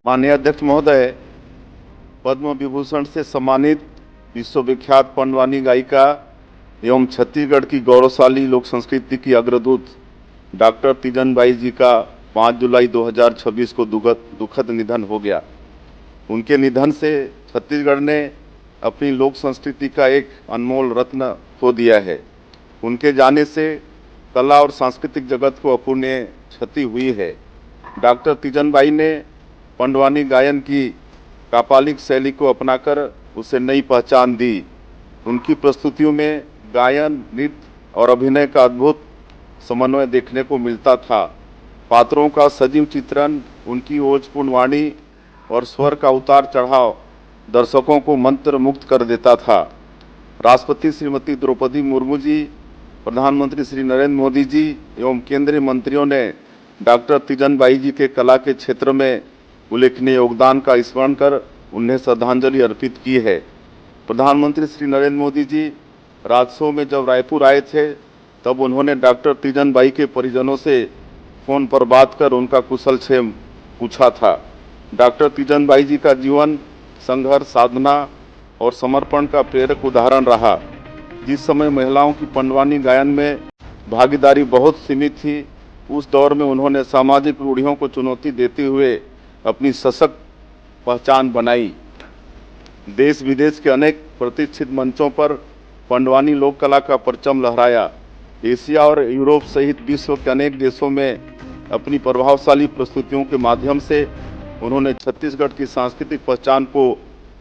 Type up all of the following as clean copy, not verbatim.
माननीय अध्यक्ष महोदय, पद्म विभूषण से सम्मानित विश्वविख्यात पंडवानी गायिका एवं छत्तीसगढ़ की गौरवशाली लोक संस्कृति की अग्रदूत डॉक्टर तीजन बाई जी का 5 जुलाई 2026 को दुखद निधन हो गया। उनके निधन से छत्तीसगढ़ ने अपनी लोक संस्कृति का एक अनमोल रत्न खो दिया है। उनके जाने से कला और सांस्कृतिक जगत को अपूरणीय क्षति हुई है। डॉक्टर तीजन बाई ने पंडवानी गायन की कापालिक शैली को अपनाकर उसे नई पहचान दी। उनकी प्रस्तुतियों में गायन, नृत्य और अभिनय का अद्भुत समन्वय देखने को मिलता था। पात्रों का सजीव चित्रण, उनकी ओजपूर्ण वाणी और स्वर का उतार चढ़ाव दर्शकों को मंत्र मुक्त कर देता था। राष्ट्रपति श्रीमती द्रौपदी मुर्मू जी, प्रधानमंत्री श्री नरेंद्र मोदी जी एवं केंद्रीय मंत्रियों ने डॉक्टर तीजन बाई जी के कला के क्षेत्र में उल्लेखनीय योगदान का स्मरण कर उन्हें श्रद्धांजलि अर्पित की है। प्रधानमंत्री श्री नरेंद्र मोदी जी राजसो में जब रायपुर आए थे, तब उन्होंने डॉक्टर तीजन बाई के परिजनों से फोन पर बात कर उनका कुशल क्षेम पूछा था। डॉक्टर तीजन बाई जी का जीवन संघर्ष, साधना और समर्पण का प्रेरक उदाहरण रहा। जिस समय महिलाओं की पंडवानी गायन में भागीदारी बहुत सीमित थी, उस दौर में उन्होंने सामाजिक रूढ़ियों को चुनौती देते हुए अपनी सशक्त पहचान बनाई। देश विदेश के अनेक प्रतिष्ठित मंचों पर पंडवानी लोक कला का परचम लहराया। एशिया और यूरोप सहित विश्व के अनेक देशों में अपनी प्रभावशाली प्रस्तुतियों के माध्यम से उन्होंने छत्तीसगढ़ की सांस्कृतिक पहचान को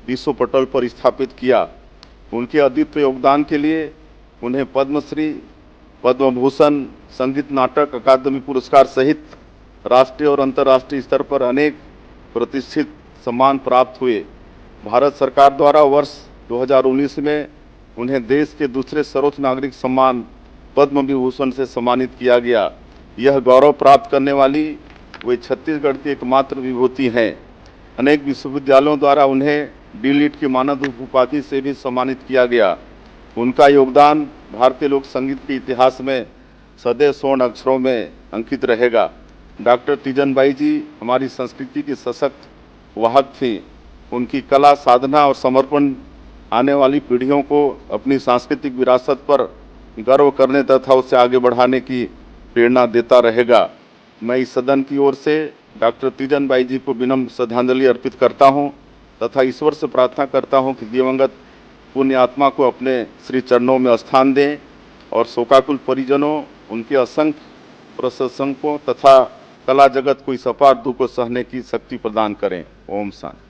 विश्व पटल पर स्थापित किया। उनके अद्वितीय योगदान के लिए उन्हें पद्मश्री, पद्म भूषण, संगीत नाटक अकादमी पुरस्कार सहित राष्ट्रीय और अंतर्राष्ट्रीय स्तर पर अनेक प्रतिष्ठित सम्मान प्राप्त हुए। भारत सरकार द्वारा वर्ष 2019 में उन्हें देश के दूसरे सर्वोच्च नागरिक सम्मान पद्म विभूषण से सम्मानित किया गया। यह गौरव प्राप्त करने वाली वे छत्तीसगढ़ की एकमात्र विभूति हैं। अनेक विश्वविद्यालयों द्वारा उन्हें डी.लिट की मानद उपाधि से भी सम्मानित किया गया। उनका योगदान भारतीय लोक संगीत के इतिहास में सदैव स्वर्ण अक्षरों में अंकित रहेगा। डॉक्टर तीजन बाई जी हमारी संस्कृति की सशक्त वाहक थी। उनकी कला, साधना और समर्पण आने वाली पीढ़ियों को अपनी सांस्कृतिक विरासत पर गर्व करने तथा उसे आगे बढ़ाने की प्रेरणा देता रहेगा। मैं इस सदन की ओर से डॉक्टर तीजन बाई जी को विनम्र श्रद्धांजलि अर्पित करता हूं तथा ईश्वर से प्रार्थना करता हूं कि दिवंगत पुण्य आत्मा को अपने श्री चरणों में स्थान दें और शोकाकुल परिजनों, उनके असंख्य प्रशंसकों तथा कला जगत को इस अपार दुख को सहने की शक्ति प्रदान करें। ओम शांति।